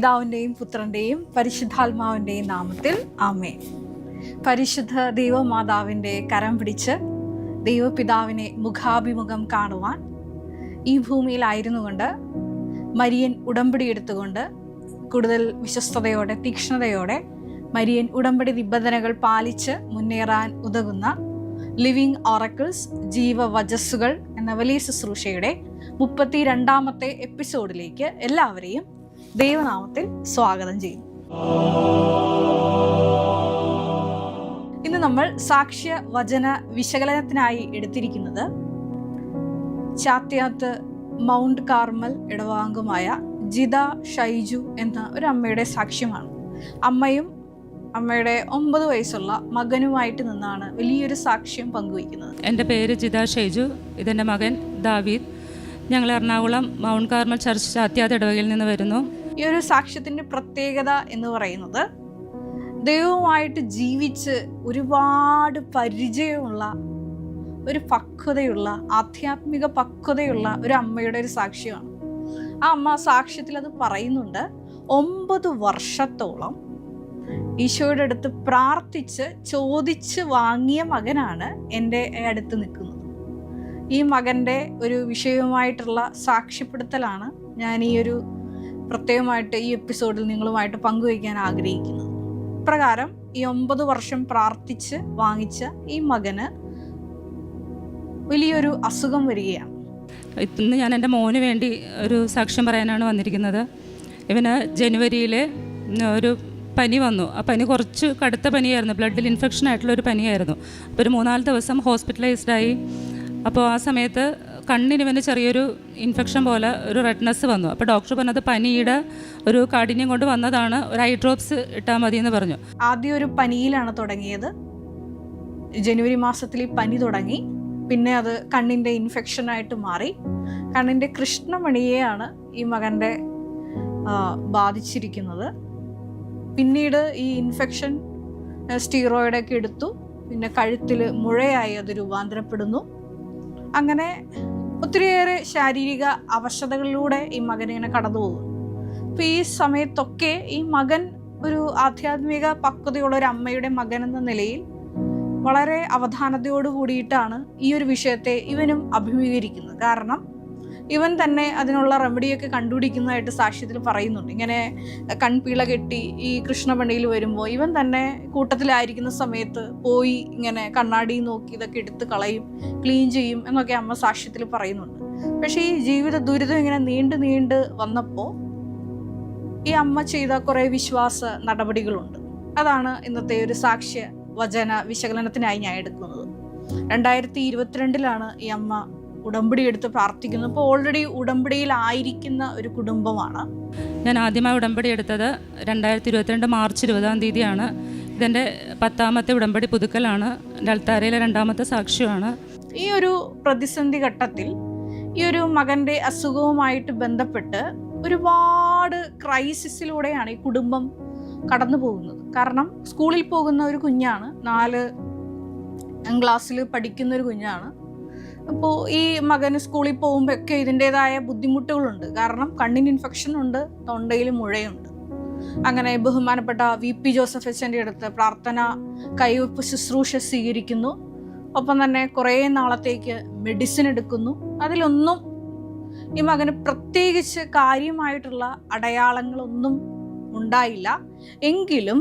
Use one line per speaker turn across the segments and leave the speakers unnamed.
പിതാവിൻ്റെയും പുത്രൻ്റെയും പരിശുദ്ധാത്മാവിൻ്റെയും നാമത്തിൽ ആമേൻ. പരിശുദ്ധ ദൈവമാതാവിൻ്റെ കരം പിടിച്ച് ദൈവപിതാവിനെ മുഖാഭിമുഖം കാണുവാൻ ഈ ഭൂമിയിലായിരുന്നു കൊണ്ട് മരിയൻ ഉടമ്പടി എടുത്തുകൊണ്ട് കൂടുതൽ വിശ്വസ്തയോടെ തീക്ഷ്ണതയോടെ മരിയൻ ഉടമ്പടി നിബന്ധനകൾ പാലിച്ച് മുന്നേറാൻ ഉതകുന്ന ലിവിങ് ഓറക്കിൾസ് ജീവവചസ്സുകൾ എന്ന വലിയ ശുശ്രൂഷയുടെ 32ാമത്തെ എപ്പിസോഡിലേക്ക് എല്ലാവരെയും ദൈവനാമത്തിൽ സ്വാഗതം ചെയ്യുന്നു. ഇന്ന് നമ്മൾ സാക്ഷ്യ വചന വിശകലനത്തിനായി എടുത്തിരിക്കുന്നത് ചാത്യാത്ത് മൗണ്ട് കാർമൽ ഇടവാംഗമായ ജിത ഷൈജു എന്ന ഒരു അമ്മയുടെ സാക്ഷ്യമാണ്. അമ്മയും അമ്മയുടെ 9 വയസ്സുള്ള മകനുമായിട്ട് നിന്നാണ് വലിയൊരു സാക്ഷ്യം പങ്കുവയ്ക്കുന്നത്.
എൻ്റെ പേര് ജിത ഷൈജു, ഇതെൻ്റെ മകൻ ദാവീദ്. ഞങ്ങൾ Ernakulam mount Carmel church Chathyath ഇടവകയിൽ നിന്ന് വരുന്നു.
ഈ ഒരു സാക്ഷ്യത്തിൻ്റെ പ്രത്യേകത എന്ന് പറയുന്നത് ദൈവവുമായിട്ട് ജീവിച്ച് ഒരുപാട് പരിചയമുള്ള ഒരു പക്വതയുള്ള ആധ്യാത്മിക പക്വതയുള്ള ഒരു അമ്മയുടെ ഒരു സാക്ഷ്യമാണ്. ആ അമ്മ സാക്ഷ്യത്തിൽ അത് പറയുന്നുണ്ട്. 9 വർഷത്തോളം ഈശോയുടെ അടുത്ത് പ്രാർത്ഥിച്ച് ചോദിച്ച് വാങ്ങിയ മകനാണ് എൻ്റെ അടുത്ത് നിൽക്കുന്നത്. ഈ മകൻ്റെ ഒരു വിഷയവുമായിട്ടുള്ള സാക്ഷ്യപ്പെടുത്തലാണ് ഞാൻ ഈ ഒരു പ്രത്യേകമായിട്ട് ഈ എപ്പിസോഡിൽ നിങ്ങളുമായിട്ട് പങ്കുവയ്ക്കാൻ ആഗ്രഹിക്കുന്നത്. പ്രകാരം ഈ 9 വർഷം പ്രാർത്ഥിച്ച് വാങ്ങിച്ച ഈ മകന് വലിയൊരു അസുഖം വരികയാണ്.
ഇന്ന് ഞാൻ എൻ്റെ മോന് വേണ്ടി ഒരു സാക്ഷ്യം പറയാനാണ് വന്നിരിക്കുന്നത്. ഇവന് ജനുവരിയിൽ ഒരു പനി വന്നു. ആ പനി കുറച്ച് കടുത്ത പനിയായിരുന്നു, ബ്ലഡിൽ ഇൻഫെക്ഷൻ ആയിട്ടുള്ള ഒരു പനിയായിരുന്നു. അപ്പോൾ ഒരു 3-4 ദിവസം ഹോസ്പിറ്റലൈസ്ഡായി. അപ്പോൾ ആ സമയത്ത് കണ്ണിന് ഇവന് ചെറിയൊരു ഇൻഫെക്ഷൻ പോലെ ഒരു റെഡ്നെസ് വന്നു. അപ്പോൾ ഡോക്ടർ പറഞ്ഞത് പനിയുടെ ഒരു കാഠിന്യം കൊണ്ട് വന്നതാണ്, ഒരു ഐ ഡ്രോപ്സ് ഇട്ടാൽ മതി എന്ന് പറഞ്ഞു.
ആദ്യം ഒരു പനിയിലാണ് തുടങ്ങിയത്. ജനുവരി മാസത്തിൽ ഈ പനി തുടങ്ങി. പിന്നെ അത് കണ്ണിൻ്റെ ഇൻഫെക്ഷനായിട്ട് മാറി. കണ്ണിൻ്റെ കൃഷ്ണമണിയെയാണ് ഈ മകൻ്റെ ബാധിച്ചിരിക്കുന്നത്. പിന്നീട് ഈ ഇൻഫെക്ഷൻ സ്റ്റീറോയിഡൊക്കെ എടുത്തു. പിന്നെ കഴുത്തിൽ മുഴയായി അത് രൂപാന്തരപ്പെടുന്നു. അങ്ങനെ ഒത്തിരിയേറെ ശാരീരിക അവശതകളിലൂടെ ഈ മകൻ ഇങ്ങനെ കടന്നു പോകുന്നു. അപ്പോൾ ഈ സമയത്തൊക്കെ ഈ മകൻ ഒരു ആധ്യാത്മിക പക്വതയുള്ള ഒരു അമ്മയുടെ മകൻ എന്ന നിലയിൽ വളരെ അവധാനതയോട് കൂടിയിട്ടാണ് ഈ ഒരു വിഷയത്തെ ഇവനും അഭിമുഖീകരിക്കുന്നത്. കാരണം ഇവൻ തന്നെ അതിനുള്ള റെമഡിയൊക്കെ കണ്ടുപിടിക്കുന്നതായിട്ട് സാക്ഷ്യത്തിൽ പറയുന്നുണ്ട്. ഇങ്ങനെ കൺപീള കെട്ടി ഈ കൃഷ്ണമണിയിൽ വരുമ്പോൾ ഇവൻ തന്നെ കൂട്ടത്തിലായിരിക്കുന്ന സമയത്ത് പോയി ഇങ്ങനെ കണ്ണാടി നോക്കി ഇതൊക്കെ എടുത്ത് കളയും, ക്ലീൻ ചെയ്യും എന്നൊക്കെ അമ്മ സാക്ഷ്യത്തിൽ പറയുന്നുണ്ട്. പക്ഷേ ഈ ജീവിത ദുരിതം ഇങ്ങനെ നീണ്ട് വന്നപ്പോൾ ഈ അമ്മ ചെയ്ത കുറേ വിശ്വാസ നടപടികളുണ്ട്. അതാണ് ഇന്നത്തെ ഒരു സാക്ഷ്യ വചന വിശകലനത്തിനായി ഞാൻ എടുക്കുന്നത്. 2022 ഈ അമ്മ ഉടമ്പടി എടുത്ത് പ്രാർത്ഥിക്കുന്നു. ഇപ്പോൾ ഓൾറെഡി ഉടമ്പടിയിലായിരിക്കുന്ന ഒരു കുടുംബമാണ്.
ഞാൻ ആദ്യമായി ഉടമ്പടി എടുത്തത് 2022 മാർച്ച് 20-ാം തീയതിയാണ്. ഇതെൻ്റെ 10ാമത്തെ ഉടമ്പടി പുതുക്കലാണ്. എൻ്റെ അൾത്താരയിലെ 2ാമത്തെ സാക്ഷ്യമാണ്.
ഈ ഒരു പ്രതിസന്ധി ഘട്ടത്തിൽ ഈ ഒരു മകൻ്റെ അസുഖവുമായിട്ട് ബന്ധപ്പെട്ട് ഒരുപാട് ക്രൈസിസിലൂടെയാണ് ഈ കുടുംബം കടന്നു പോകുന്നത്. കാരണം സ്കൂളിൽ പോകുന്ന ഒരു കുഞ്ഞാണ്, 4ാം ക്ലാസ്സിൽ പഠിക്കുന്ന ഒരു കുഞ്ഞാണ്. അപ്പോൾ ഈ മകന് സ്കൂളിൽ പോകുമ്പോഴൊക്കെ ഇതിൻ്റെതായ ബുദ്ധിമുട്ടുകളുണ്ട്. കാരണം കണ്ണിന് ഇൻഫെക്ഷൻ ഉണ്ട്, തൊണ്ടയിൽ മുഴയുണ്ട്. അങ്ങനെ ബഹുമാനപ്പെട്ട VP ജോസഫ് അച്ഛൻ്റെ അടുത്ത് പ്രാർത്ഥന കൈവയ്പ് ശുശ്രൂഷ സ്വീകരിക്കുന്നു. ഒപ്പം തന്നെ കുറേ നാളത്തേക്ക് മെഡിസിൻ എടുക്കുന്നു. അതിലൊന്നും ഈ മകന് പ്രത്യേകിച്ച് കാര്യമായിട്ടുള്ള അടയാളങ്ങളൊന്നും ഉണ്ടായില്ല. എങ്കിലും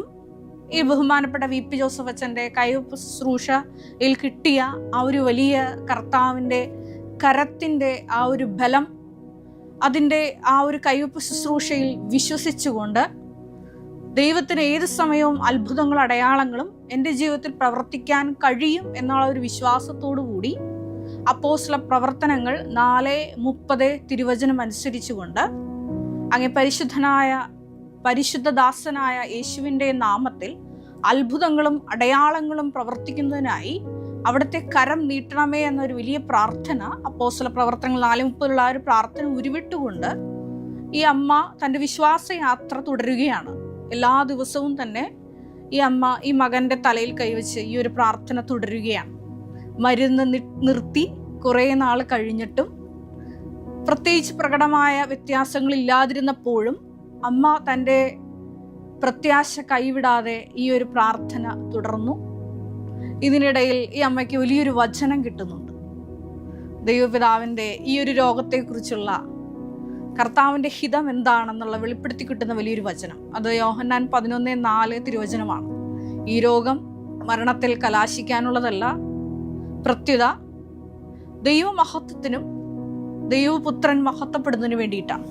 ഈ ബഹുമാനപ്പെട്ട VP ജോസഫ് അച്ഛൻ്റെ കൈവയ്പ് ശുശ്രൂഷയിൽ കിട്ടിയ ആ ഒരു വലിയ കർത്താവിൻ്റെ കരത്തിൻ്റെ ആ ഒരു ബലം, അതിൻ്റെ ആ ഒരു കൈവയ്പ് ശുശ്രൂഷയിൽ വിശ്വസിച്ചുകൊണ്ട് ദൈവത്തിന് ഏത് സമയവും അത്ഭുതങ്ങളും അടയാളങ്ങളും എൻ്റെ ജീവിതത്തിൽ പ്രവർത്തിക്കാൻ കഴിയും എന്നുള്ള ഒരു വിശ്വാസത്തോടു കൂടി അപ്പോസ്തല പ്രവർത്തനങ്ങൾ 4:30 തിരുവചനം അനുസരിച്ചുകൊണ്ട് അങ്ങേ പരിശുദ്ധദാസനായ യേശുവിൻ്റെ നാമത്തിൽ അത്ഭുതങ്ങളും അടയാളങ്ങളും പ്രവർത്തിക്കുന്നതിനായി അവിടുത്തെ കരം നീട്ടണമേ എന്നൊരു വലിയ പ്രാർത്ഥന അപ്പോസ്തല പ്രവർത്തനങ്ങൾ 4:30 ആ ഒരു പ്രാർത്ഥന ഉരുവിട്ടുകൊണ്ട് ഈ അമ്മ തൻ്റെ വിശ്വാസയാത്ര തുടരുകയാണ്. എല്ലാ ദിവസവും തന്നെ ഈ അമ്മ ഈ മകൻ്റെ തലയിൽ കൈവച്ച് ഈ ഒരു പ്രാർത്ഥന തുടരുകയാണ്. മരുന്ന് നിർത്തി കുറേ നാൾ കഴിഞ്ഞിട്ടും പ്രത്യേകിച്ച് പ്രകടമായ വ്യത്യാസങ്ങളില്ലാതിരുന്നപ്പോഴും അമ്മ തൻ്റെ പ്രത്യാശ കൈവിടാതെ ഈ ഒരു പ്രാർത്ഥന തുടർന്നു. ഇതിനിടയിൽ ഈ അമ്മയ്ക്ക് വലിയൊരു വചനം കിട്ടുന്നുണ്ട്. ദൈവപിതാവിൻ്റെ ഈ ഒരു രോഗത്തെക്കുറിച്ചുള്ള കർത്താവിൻ്റെ ഹിതം എന്താണെന്നുള്ള വെളിപ്പെടുത്തി കിട്ടുന്ന വലിയൊരു വചനം. അത് യോഹന്നാൻ 11:4 തിരുവചനമാണ്. ഈ രോഗം മരണത്തിൽ കലാശിക്കാനുള്ളതല്ല, പ്രത്യുത ദൈവമഹത്വത്തിനും ദൈവപുത്രൻ മഹത്വപ്പെടുന്നതിന് വേണ്ടിയിട്ടാണ്.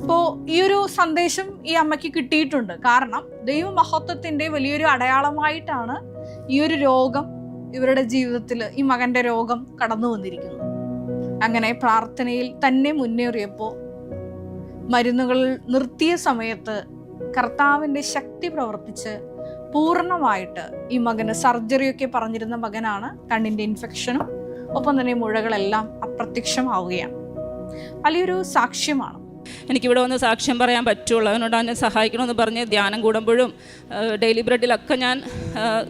അപ്പോൾ ഈ ഒരു സന്ദേശം ഈ അമ്മയ്ക്ക് കിട്ടിയിട്ടുണ്ട്. കാരണം ദൈവമഹത്വത്തിൻ്റെ വലിയൊരു അടയാളമായിട്ടാണ് ഈ ഒരു രോഗം ഇവരുടെ ജീവിതത്തിൽ, ഈ മകൻ്റെ രോഗം കടന്നു വന്നിരിക്കുന്നത്. അങ്ങനെ പ്രാർത്ഥനയിൽ തന്നെ മുന്നേറിയപ്പോൾ, മരുന്നുകൾ നിർത്തിയ സമയത്ത് കർത്താവിൻ്റെ ശക്തി പ്രവർത്തിച്ച് പൂർണ്ണമായിട്ട് ഈ മകന്, സർജറിയൊക്കെ പറഞ്ഞിരുന്ന മകനാണ്, കണ്ണിൻ്റെ ഇൻഫെക്ഷനും ഒപ്പം തന്നെ മുഴകളെല്ലാം അപ്രത്യക്ഷമാവുകയാണ്. വലിയൊരു സാക്ഷ്യമാണ്.
എനിക്കിവിടെ വന്ന് സാക്ഷ്യം പറയാൻ പറ്റുള്ളൂ. അതിനോട് എന്നെ സഹായിക്കണമെന്ന് പറഞ്ഞ് ധ്യാനം കൂടുമ്പോഴും ഡെയിലി ബ്രെഡിലൊക്കെ ഞാൻ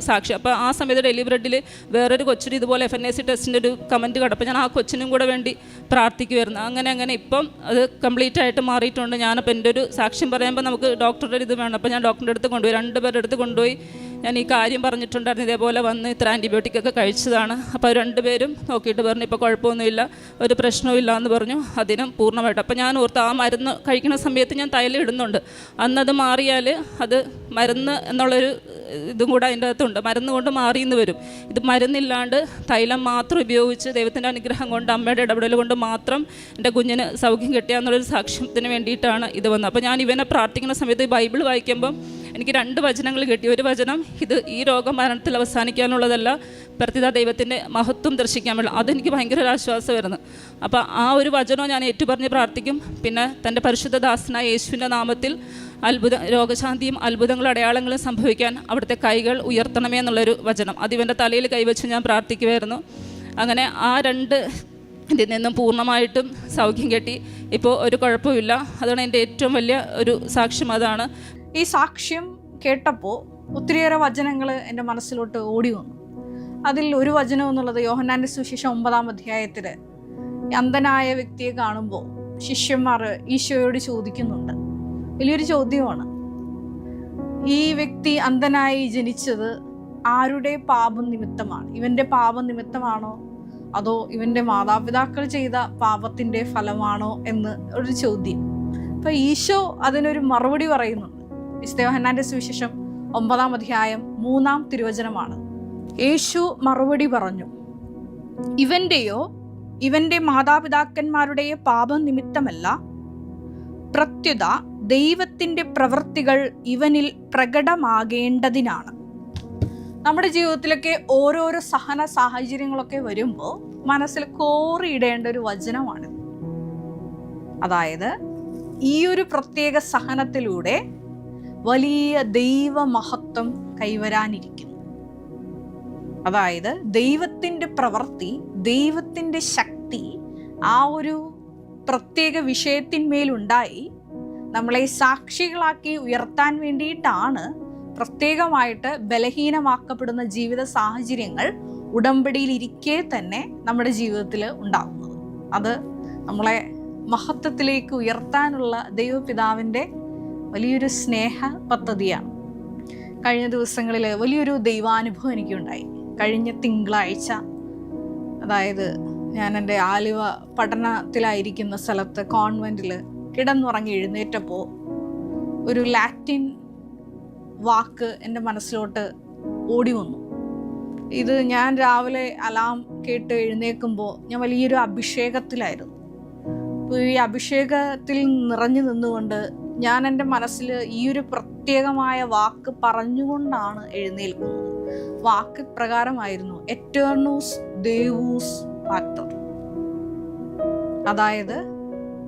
സാക്ഷി. അപ്പോൾ ആ സമയത്ത് ഡെയിലി ബ്രെഡിൽ വേറൊരു കൊച്ചിന് ഇതുപോലെ FNAC ടെസ്റ്റിൻ്റെ ഒരു കമൻറ്റ് കണ്ടപ്പോൾ ഞാൻ ആ കൊച്ചിനും കൂടെ വേണ്ടി പ്രാർത്ഥിക്കുമായിരുന്നു. അങ്ങനെ ഇപ്പം അത് കംപ്ലീറ്റ് ആയിട്ട് മാറിയിട്ടുണ്ട്. ഞാനപ്പോൾ എൻ്റെ ഒരു സാക്ഷ്യം പറയുമ്പോൾ നമുക്ക് ഡോക്ടറുടെ ഇത് വേണം. അപ്പോൾ ഞാൻ ഡോക്ടറുടെ അടുത്ത് കൊണ്ടുപോയി, 2 പേരുടെ അടുത്ത് കൊണ്ടുപോയി ഞാൻ ഈ കാര്യം പറഞ്ഞിട്ടുണ്ടായിരുന്നു. ഇതേപോലെ വന്ന് ഇത്ര ആൻറ്റിബയോട്ടിക്കൊക്കെ കഴിച്ചതാണ്. അപ്പോൾ 2 പേരും നോക്കിയിട്ട് പറഞ്ഞു ഇപ്പോൾ കുഴപ്പമൊന്നുമില്ല, ഒരു പ്രശ്നവും ഇല്ല എന്ന് പറഞ്ഞു. അതിനും പൂർണ്ണമായിട്ട്. അപ്പോൾ ഞാൻ ഓർത്ത് ആ മരുന്ന് കഴിക്കുന്ന സമയത്ത് ഞാൻ തൈലം ഇടുന്നുണ്ട്. അന്നത് മാറിയാൽ അത് മരുന്ന് എന്നുള്ളൊരു ഇതും കൂടെ അതിൻ്റെ അകത്തുണ്ട്. മരുന്ന് കൊണ്ട് മാറിയെന്ന് വരും. ഇത് മരുന്നില്ലാണ്ട് തൈലം മാത്രം ഉപയോഗിച്ച് ദൈവത്തിൻ്റെ അനുഗ്രഹം കൊണ്ട്, അമ്മയുടെ ഇടപെടൽ കൊണ്ട് മാത്രം എൻ്റെ കുഞ്ഞിന് സൗഖ്യം കിട്ടിയാന്നുള്ളൊരു സാക്ഷ്യത്തിന് വേണ്ടിയിട്ടാണ് ഇത് വന്നത്. അപ്പോൾ ഞാൻ ഇവനെ പ്രാർത്ഥിക്കുന്ന സമയത്ത് ബൈബിൾ വായിക്കുമ്പം എനിക്ക് 2 വചനങ്ങൾ കിട്ടി. ഒരു വചനം, ഈ രോഗം മരണത്തിൽ അവസാനിക്കാനുള്ളതല്ല, പ്രത്യേക ദൈവത്തിൻ്റെ മഹത്വം ദർശിക്കാൻ വേണ്ടി. അതെനിക്ക് ഭയങ്കര ഒരു ആശ്വാസമായിരുന്നു. അപ്പോൾ ആ ഒരു വചനവും ഞാൻ ഏറ്റുപറഞ്ഞ് പ്രാർത്ഥിക്കും. പിന്നെ തൻ്റെ പരിശുദ്ധ ദാസനായ യേശുവിൻ്റെ നാമത്തിൽ രോഗശാന്തിയും അത്ഭുതങ്ങളും അടയാളങ്ങളും സംഭവിക്കാൻ അവിടുത്തെ കൈകൾ ഉയർത്തണമേ എന്നുള്ളൊരു വചനം, അതിവൻ്റെ തലയിൽ കൈവച്ച് ഞാൻ പ്രാർത്ഥിക്കുമായിരുന്നു. അങ്ങനെ ആ 2 ഇതിൽ നിന്നും പൂർണ്ണമായിട്ടും സൗഖ്യം കിട്ടി. ഇപ്പോൾ ഒരു കുഴപ്പമില്ല. അതാണ് എൻ്റെ ഏറ്റവും വലിയ ഒരു സാക്ഷ്യം. അതാണ്
ഈ സാക്ഷ്യം കേട്ടപ്പോൾ ഒത്തിരിയേറെ വചനങ്ങൾ എൻ്റെ മനസ്സിലോട്ട് ഓടി വന്നു. അതിൽ ഒരു വചനം എന്നുള്ളത് യോഹന്നാൻ്റെ സുവിശേഷം 9-ാം അധ്യായത്തിൽ അന്ധനായ വ്യക്തിയെ കാണുമ്പോൾ ശിഷ്യന്മാർ ഈശോയോട് ചോദിക്കുന്നുണ്ട്. വലിയൊരു ചോദ്യമാണ്. ഈ വ്യക്തി അന്ധനായി ജനിച്ചത് ആരുടെ പാപം നിമിത്തമാണ്? ഇവൻ്റെ പാപം നിമിത്തമാണോ അതോ ഇവൻ്റെ മാതാപിതാക്കൾ ചെയ്ത പാപത്തിൻ്റെ ഫലമാണോ എന്ന് ഒരു ചോദ്യം. അപ്പോൾ ഈശോ അതിനൊരു മറുപടി പറയുന്നുണ്ട്. വിശുദ്ധ യോഹന്നാൻ്റെ സുവിശേഷം 9-ാം അധ്യായം 3-ാം തിരുവചനമാണ്. യേശു മറുപടി പറഞ്ഞു, ഇവൻ്റെയോ ഇവൻ്റെ മാതാപിതാക്കന്മാരുടെയോ പാപം നിമിത്തമല്ല, പ്രത്യുത ദൈവത്തിൻ്റെ പ്രവൃത്തികൾ ഇവനിൽ പ്രകടമാകേണ്ടതിനാണ്. നമ്മുടെ ജീവിതത്തിലൊക്കെ ഓരോരോ സഹന സാഹചര്യങ്ങളൊക്കെ വരുമ്പോൾ മനസ്സിൽ കോറിയിടേണ്ട ഒരു വചനമാണ്. അതായത് ഈ ഒരു പ്രത്യേക സഹനത്തിലൂടെ വലിയ ദൈവമഹത്വം കൈവരാനിരിക്കുന്നു. അതായത് ദൈവത്തിൻ്റെ പ്രവൃത്തി, ദൈവത്തിൻ്റെ ശക്തി ആ ഒരു പ്രത്യേക വിഷയത്തിന്മേലുണ്ടായി നമ്മളെ സാക്ഷികളാക്കി ഉയർത്താൻ വേണ്ടിയിട്ടാണ് പ്രത്യേകമായിട്ട് ബലഹീനമാക്കപ്പെടുന്ന ജീവിത സാഹചര്യങ്ങൾ ഉടമ്പടിയിലിരിക്കെ തന്നെ നമ്മുടെ ജീവിതത്തിൽ ഉണ്ടാകുന്നത്. അത് നമ്മളെ മഹത്വത്തിലേക്ക് ഉയർത്താനുള്ള ദൈവപിതാവിൻ്റെ വലിയൊരു സ്നേഹ പദ്ധതിയാണ്. കഴിഞ്ഞ ദിവസങ്ങളിൽ വലിയൊരു ദൈവാനുഭവം എനിക്കുണ്ടായി. കഴിഞ്ഞ തിങ്കളാഴ്ച, അതായത് ഞാൻ എൻ്റെ ആലുവ പഠനത്തിലായിരിക്കുന്ന സ്ഥലത്ത് കോൺവെൻറ്റിൽ കിടന്നുറങ്ങി എഴുന്നേറ്റപ്പോൾ ഒരു ലാറ്റിൻ വാക്ക് എൻ്റെ മനസ്സിലോട്ട് ഓടി വന്നു. ഇത് ഞാൻ രാവിലെ അലാം കേട്ട് എഴുന്നേൽക്കുമ്പോൾ ഞാൻ വലിയൊരു അഭിഷേകത്തിലായിരുന്നു. അപ്പോൾ ഈ അഭിഷേകത്തിൽ നിറഞ്ഞു നിന്നുകൊണ്ട് ഞാൻ എൻ്റെ മനസ്സിൽ ഈ ഒരു പ്രത്യേകമായ വാക്ക് പറഞ്ഞുകൊണ്ടാണ് എഴുന്നേൽക്കുന്നത്. വാക്ക് പ്രകാരമായിരുന്നു എറ്റേർണൂസ് ദേവൂസ് പാറ്റർ, അതായത്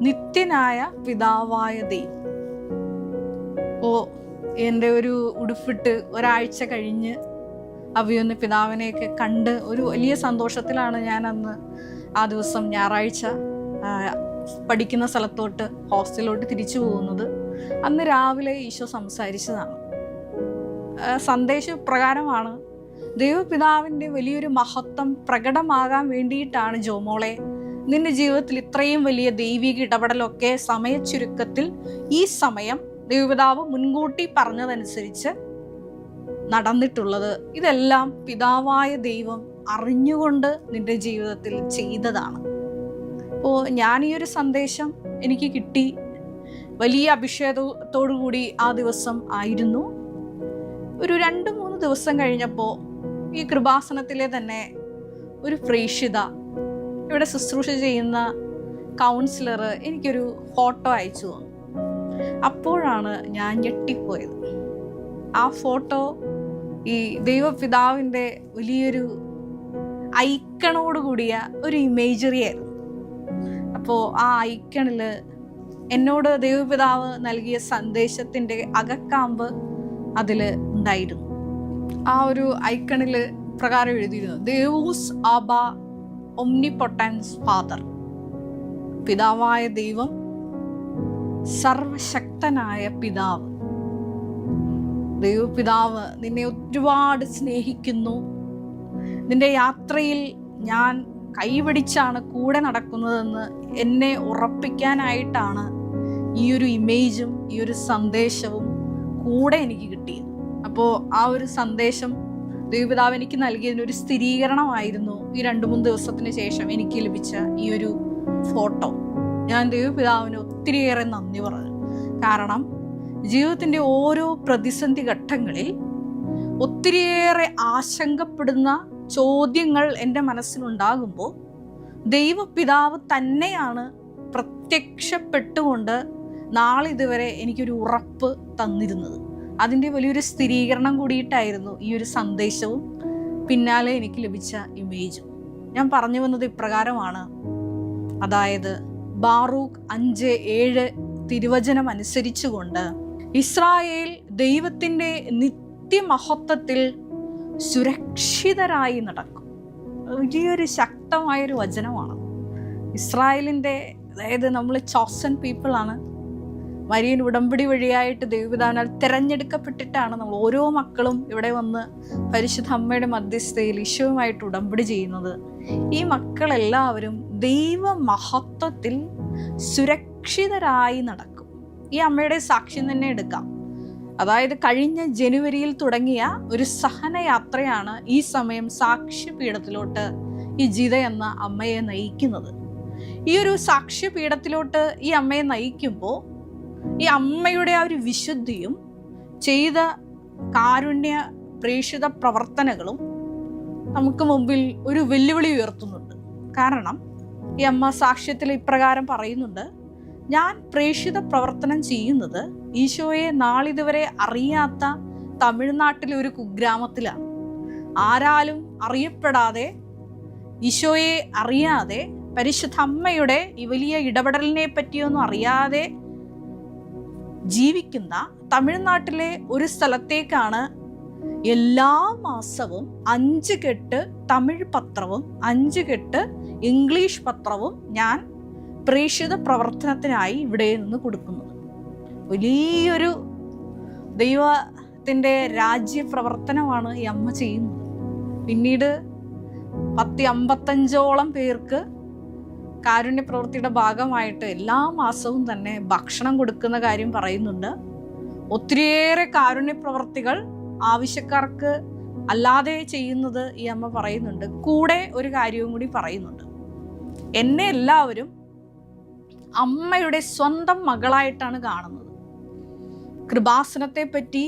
നിത്യനായ പിതാവായ ദൈവം. എൻ്റെ ഒരു ഉടുപ്പിട്ട് ഒരാഴ്ച കഴിഞ്ഞ് അവയൊന്ന് പിതാവിനെയൊക്കെ കണ്ട് ഒരു വലിയ സന്തോഷത്തിലാണ് ഞാൻ അന്ന് ആ ദിവസം ഞായറാഴ്ച പഠിക്കുന്ന സ്ഥലത്തോട്ട് ഹോസ്റ്റലിലോട്ട് തിരിച്ചു പോകുന്നത്. അന്ന് രാവിലെ ഈശോ സംസാരിച്ചതാണ്. സന്ദേശപ്രകാരമാണ്, ദൈവപിതാവിൻ്റെ വലിയൊരു മഹത്വം പ്രകടമാകാൻ വേണ്ടിയിട്ടാണ് ജോമോളെ നിന്റെ ജീവിതത്തിൽ ഇത്രയും വലിയ ദൈവിക ഇടപെടലൊക്കെ സമയച്ചുരുക്കത്തിൽ ഈ സമയം ദൈവപിതാവ് മുൻകൂട്ടി പറഞ്ഞതനുസരിച്ച് നടന്നിട്ടുള്ളത്. ഇതെല്ലാം പിതാവായ ദൈവം അറിഞ്ഞുകൊണ്ട് നിന്റെ ജീവിതത്തിൽ ചെയ്തതാണ്. അപ്പോൾ ഞാൻ ഈ ഒരു സന്ദേശം എനിക്ക് കിട്ടി, വലിയ അഭിഷേകത്തോടു കൂടി ആ ദിവസം ആയിരുന്നു. ഒരു 2-3 ദിവസം കഴിഞ്ഞപ്പോൾ ഈ കൃപാസനത്തിലെ തന്നെ ഒരു പ്രേക്ഷിത, ഇവിടെ ശുശ്രൂഷ ചെയ്യുന്ന കൗൺസിലർ എനിക്കൊരു ഫോട്ടോ അയച്ചു തന്നു. അപ്പോഴാണ് ഞാൻ ഞെട്ടിപ്പോയത്. ആ ഫോട്ടോ ഈ ദൈവപിതാവിൻ്റെ വലിയൊരു ഐക്കണോട് കൂടിയ ഒരു ഇമേജറി ആയിരുന്നു. അപ്പോൾ ആ ഐക്കണിൽ എന്നോട് ദൈവപിതാവ് നൽകിയ സന്ദേശത്തിൻ്റെ അകക്കാമ്പ് അതിൽ ഉണ്ടായിരുന്നു. ആ ഒരു ഐക്കണിൽ പ്രകാരം എഴുതിയിരുന്നു, ദേവൂസ് ആബ ഒംനിപൊട്ടൻസ് ഫാദർ. പിതാവായ ദൈവം, സർവശക്തനായ പിതാവ്. ദൈവപിതാവ് നിന്നെ ഒരുപാട് സ്നേഹിക്കുന്നു. നിന്റെ യാത്രയിൽ ഞാൻ കൈപിടിച്ചാണ് കൂടെ നടക്കുന്നതെന്ന് എന്നെ ഉറപ്പിക്കാനായിട്ടാണ് ഈ ഒരു ഇമേജും ഈ ഒരു സന്ദേശവും കൂടെ എനിക്ക് കിട്ടിയത്. അപ്പോൾ ആ ഒരു സന്ദേശം ദൈവപിതാവ് എനിക്ക് നൽകിയതിനൊരു സ്ഥിരീകരണമായിരുന്നു ഈ 2-3 ദിവസത്തിന് ശേഷം എനിക്ക് ലഭിച്ച ഈ ഒരു ഫോട്ടോ. ഞാൻ ദൈവപിതാവിന് ഒത്തിരിയേറെ നന്ദി പറഞ്ഞു. കാരണം ജീവിതത്തിൻ്റെ ഓരോ പ്രതിസന്ധി ഘട്ടങ്ങളിൽ ഒത്തിരിയേറെ ആശങ്കപ്പെടുന്ന ചോദ്യങ്ങൾ എൻ്റെ മനസ്സിലുണ്ടാകുമ്പോൾ ദൈവപിതാവ് തന്നെയാണ് പ്രത്യക്ഷപ്പെട്ടുകൊണ്ട് നാളിതുവരെ എനിക്കൊരു ഉറപ്പ് തന്നിരുന്നത്. അതിൻ്റെ വലിയൊരു സ്ഥിരീകരണം കൂടിയിട്ടായിരുന്നു ഈ ഒരു സന്ദേശവും പിന്നാലെ എനിക്ക് ലഭിച്ച ഇമേജും. ഞാൻ പറഞ്ഞു വന്നത് ഇപ്രകാരമാണ്. അതായത് ബാറൂക്ക് 5:7 തിരുവചനം അനുസരിച്ചുകൊണ്ട് ഇസ്രായേൽ ദൈവത്തിൻ്റെ നിത്യമഹത്വത്തിൽ സുരക്ഷിതരായി നടക്കും. വലിയൊരു ശക്തമായൊരു വചനമാണ്. ഇസ്രായേലിൻ്റെ, അതായത് നമ്മൾ ചോസൻ പീപ്പിളാണ്. മരിയൻ ഉടമ്പടി വഴിയായിട്ട് ദൈവപിതാവിനാൽ തിരഞ്ഞെടുക്കപ്പെട്ടിട്ടാണ് നമ്മൾ ഓരോ മക്കളും ഇവിടെ വന്ന് പരിശുദ്ധ അമ്മയുടെ മധ്യസ്ഥയിൽ ഈശോയുമായിട്ട് ഉടമ്പടി ചെയ്യുന്നത്. ഈ മക്കളെല്ലാവരും ദൈവമഹത്വത്തിൽ സുരക്ഷിതരായി നടക്കും. ഈ അമ്മയുടെ സാക്ഷ്യം തന്നെ എടുക്കാം. അതായത് കഴിഞ്ഞ ജനുവരിയിൽ തുടങ്ങിയ ഒരു സഹനയാത്രയാണ് ഈ സമയം സാക്ഷ്യപീഠത്തിലോട്ട് ഈ ജിത എന്ന അമ്മയെ നയിക്കുന്നത്. ഈ ഒരു സാക്ഷ്യപീഠത്തിലോട്ട് ഈ അമ്മയെ നയിക്കുമ്പോൾ ഈ അമ്മയുടെ ആ ഒരു വിശുദ്ധിയും ചെയ്ത കാരുണ്യ പ്രേക്ഷിത പ്രവർത്തനങ്ങളും നമുക്ക് മുമ്പിൽ ഒരു വെല്ലുവിളി ഉയർത്തുന്നുണ്ട്. കാരണം ഈ അമ്മ സാക്ഷ്യത്തിൽ ഇപ്രകാരം പറയുന്നുണ്ട്, ഞാൻ പ്രേക്ഷിത പ്രവർത്തനം ചെയ്യുന്നത് ഈശോയെ നാളിതുവരെ അറിയാത്ത തമിഴ്നാട്ടിലെ ഒരു കുഗ്രാമത്തിലാണ്. ആരാലും അറിയപ്പെടാതെ, ഈശോയെ അറിയാതെ, പരിശുദ്ധ അമ്മയുടെ ഈ വലിയ ഇടപെടലിനെ പറ്റിയൊന്നും അറിയാതെ ജീവിക്കുന്ന തമിഴ്നാട്ടിലെ ഒരു സ്ഥലത്തേക്കാണ് എല്ലാ മാസവും 5 കെട്ട് തമിഴ് പത്രവും 5 കെട്ട് ഇംഗ്ലീഷ് പത്രവും ഞാൻ പ്രേക്ഷിത പ്രവർത്തനത്തിനായി ഇവിടെ നിന്ന് കൊടുക്കുന്നത്. വലിയൊരു ദൈവത്തിൻ്റെ രാജ്യപ്രവർത്തനമാണ് ഈ അമ്മ ചെയ്യുന്നത്. പിന്നീട് 155ഓളം പേർക്ക് കാരുണ്യ പ്രവൃത്തിയുടെ ഭാഗമായിട്ട് എല്ലാ മാസവും തന്നെ ഭക്ഷണം കൊടുക്കുന്ന കാര്യം പറയുന്നുണ്ട്. ഒത്തിരിയേറെ കാരുണ്യ പ്രവൃത്തികൾ ആവശ്യക്കാർക്ക് അല്ലാതെ ചെയ്യുന്നത് ഈ അമ്മ പറയുന്നുണ്ട്. കൂടെ ഒരു കാര്യവും കൂടി പറയുന്നുണ്ട്, എന്നെ എല്ലാവരും അമ്മയുടെ സ്വന്തം മകളായിട്ടാണ് കാണുന്നത്. കൃപാസനത്തെ പറ്റി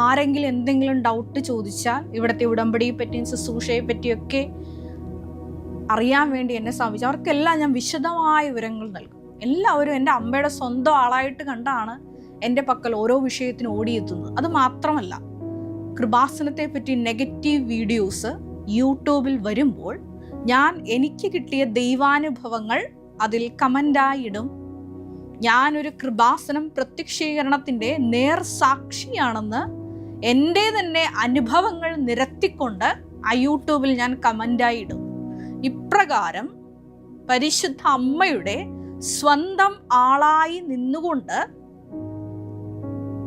ആരെങ്കിലും എന്തെങ്കിലും ഡൗട്ട് ചോദിച്ചാൽ, ഇവിടുത്തെ ഉടമ്പടിയെ പറ്റിയും ശുശ്രൂഷയെ പറ്റിയൊക്കെ അറിയാൻ വേണ്ടി എന്നെ സമീപിച്ചു അവർക്കെല്ലാം ഞാൻ വിശദമായ വിവരങ്ങൾ നൽകും. എല്ലാവരും എൻ്റെ അമ്മയുടെ സ്വന്തം ആളായിട്ട് കണ്ടാണ് എൻ്റെ പക്കൽ ഓരോ വിഷയത്തിനും ഓടിയെത്തുന്നത്. അത് മാത്രമല്ല, കൃപാസനത്തെ പറ്റി നെഗറ്റീവ് വീഡിയോസ് യൂട്യൂബിൽ വരുമ്പോൾ എനിക്ക് കിട്ടിയ ദൈവാനുഭവങ്ങൾ അതിൽ കമൻ്റായി ഇടും. ഞാനൊരു കൃപാസനം പ്രത്യക്ഷീകരണത്തിൻ്റെ നേർസാക്ഷിയാണെന്ന് എൻ്റെ തന്നെ അനുഭവങ്ങൾ നിരത്തിക്കൊണ്ട് ആ യൂട്യൂബിൽ ഞാൻ കമൻ്റായി ഇടും. ഇപ്രകാരം പരിശുദ്ധ അമ്മയുടെ സ്വന്തം ആളായി നിന്നുകൊണ്ട്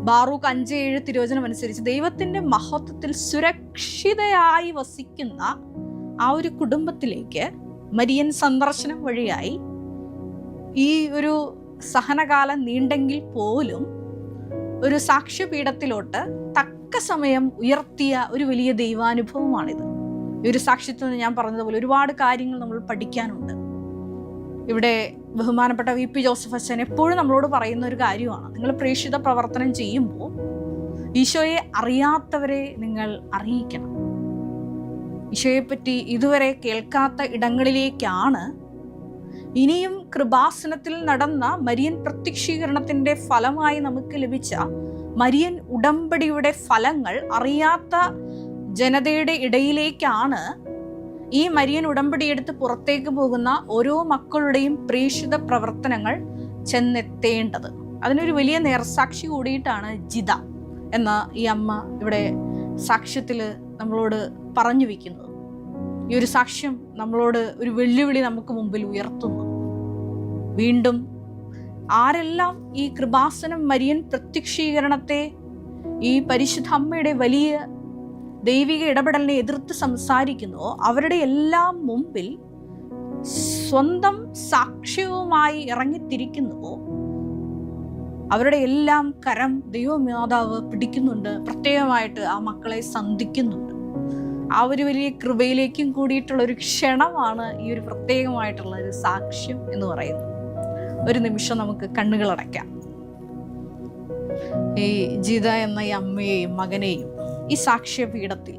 ബാറൂക്ക് 5:7 തിരുവചനം അനുസരിച്ച് ദൈവത്തിൻ്റെ മഹത്വത്തിൽ സുരക്ഷിതയായി വസിക്കുന്ന ആ ഒരു കുടുംബത്തിലേക്ക് മരിയൻ സന്ദർശനം വഴിയായി ഈ ഒരു സഹനകാലം നീണ്ടെങ്കിൽ പോലും ഒരു സാക്ഷ്യപീഠത്തിലോട്ട് തക്ക സമയം ഉയർത്തിയ ഒരു വലിയ ദൈവാനുഭവമാണിത്. ഈ ഒരു സാക്ഷ്യത്തിൽ നിന്ന് ഞാൻ പറഞ്ഞതുപോലെ ഒരുപാട് കാര്യങ്ങൾ നമ്മൾ പഠിക്കാനുണ്ട്. ഇവിടെ ബഹുമാനപ്പെട്ട VP ജോസഫ് അച്ഛൻ എപ്പോഴും നമ്മളോട് പറയുന്ന ഒരു കാര്യമാണ്, നിങ്ങൾ പ്രേക്ഷിത പ്രവർത്തനം ചെയ്യുമ്പോൾ ഈശോയെ അറിയാത്തവരെ നിങ്ങൾ അറിയിക്കണം. ഈശോയെപ്പറ്റി ഇതുവരെ കേൾക്കാത്ത ഇടങ്ങളിലേക്കാണ് ഇനിയും കൃപാസനത്തിൽ നടന്ന മരിയൻ പ്രത്യക്ഷീകരണത്തിൻ്റെ ഫലമായി നമുക്ക് ലഭിച്ച മരിയൻ ഉടമ്പടിയുടെ ഫലങ്ങൾ അറിയാത്ത ജനതയുടെ ഇടയിലേക്കാണ് ഈ മരിയൻ ഉടമ്പടി എടുത്ത് പുറത്തേക്ക് പോകുന്ന ഓരോ മക്കളുടെയും പ്രേക്ഷിത പ്രവർത്തനങ്ങൾ ചെന്നെത്തേണ്ടത്. അതിനൊരു വലിയ നേർസാക്ഷി കൂടിയിട്ടാണ് ജിത എന്ന ഈ അമ്മ ഇവിടെ സാക്ഷ്യത്തിൽ നമ്മളോട് പറഞ്ഞു വയ്ക്കുന്നത്. ഈ ഒരു സാക്ഷ്യം നമ്മളോട് ഒരു വെല്ലുവിളി നമുക്ക് മുമ്പിൽ ഉയർത്തുന്നു. വീണ്ടും ആരെല്ലാം ഈ കൃപാസനം മരിയൻ പ്രത്യക്ഷീകരണത്തെ, ഈ പരിശുദ്ധ അമ്മയുടെ വലിയ ദൈവിക ഇടപെടലിനെ എതിർത്ത് സംസാരിക്കുന്നുവോ അവരുടെ എല്ലാം മുമ്പിൽ സ്വന്തം സാക്ഷ്യവുമായി ഇറങ്ങിത്തിരിക്കുന്നുവോ അവരുടെ എല്ലാം കരം ദൈവമാതാവ് പിടിക്കുന്നുണ്ട്. പ്രത്യേകമായിട്ട് ആ മക്കളെ സന്ധിക്കുന്നുണ്ട്. ആ ഒരു വലിയ കൃപയിലേക്കും കൂടിയിട്ടുള്ള ഒരു ക്ഷണമാണ് ഈ ഒരു പ്രത്യേകമായിട്ടുള്ള ഒരു സാക്ഷ്യം എന്ന് പറയുന്നത്. ഒരു നിമിഷം നമുക്ക് കണ്ണുകളടയ്ക്കാം. ഈ ജിത എന്ന ഈ അമ്മയെയും മകനെയും ഈ സാക്ഷ്യപീഠത്തിൽ,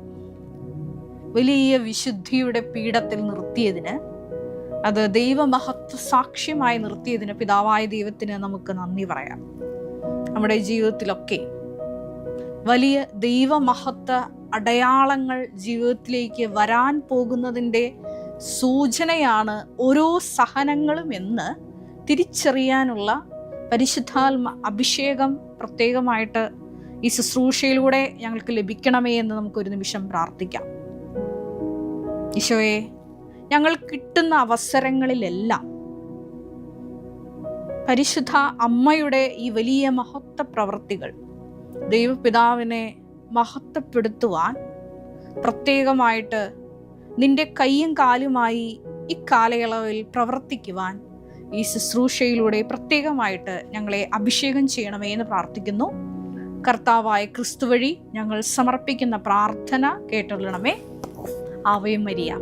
വലിയ വിശുദ്ധിയുടെ പീഠത്തിൽ നിർത്തിയതിന്, അത് ദൈവമഹത്വ സാക്ഷ്യമായി നിർത്തിയതിന് പിതാവായ ദൈവത്തിന് നമുക്ക് നന്ദി പറയാം. നമ്മുടെ ജീവിതത്തിലൊക്കെ വലിയ ദൈവമഹത്വ അടയാളങ്ങൾ ജീവിതത്തിലേക്ക് വരാൻ പോകുന്നതിൻ്റെ സൂചനയാണ് ഓരോ സഹനങ്ങളും എന്ന് തിരിച്ചറിയാനുള്ള പരിശുദ്ധാത്മ അഭിഷേകം പ്രത്യേകമായിട്ട് ഈ ശുശ്രൂഷയിലൂടെ ഞങ്ങൾക്ക് ലഭിക്കണമേ എന്ന് നമുക്കൊരു നിമിഷം പ്രാർത്ഥിക്കാം. ഈശോയെ, ഞങ്ങൾ കിട്ടുന്ന അവസരങ്ങളിലെല്ലാം പരിശുദ്ധ അമ്മയുടെ ഈ വലിയ മഹത്വ പ്രവൃത്തികൾ ദൈവപിതാവിനെ മഹത്വപ്പെടുത്തുവാൻ പ്രത്യേകമായിട്ട് നിന്റെ കൈയും കാലുമായി ഈ കാലയളവിൽ പ്രവർത്തിക്കുവാൻ ഈ ശുശ്രൂഷയിലൂടെ പ്രത്യേകമായിട്ട് ഞങ്ങളെ അഭിഷേകം ചെയ്യണമേ എന്ന് പ്രാർത്ഥിക്കുന്നു. കർത്താവായ ക്രിസ്തു വഴി ഞങ്ങൾ സമർപ്പിക്കുന്ന പ്രാർത്ഥന കേട്ടുകൊള്ളണമേ. Ave Maria.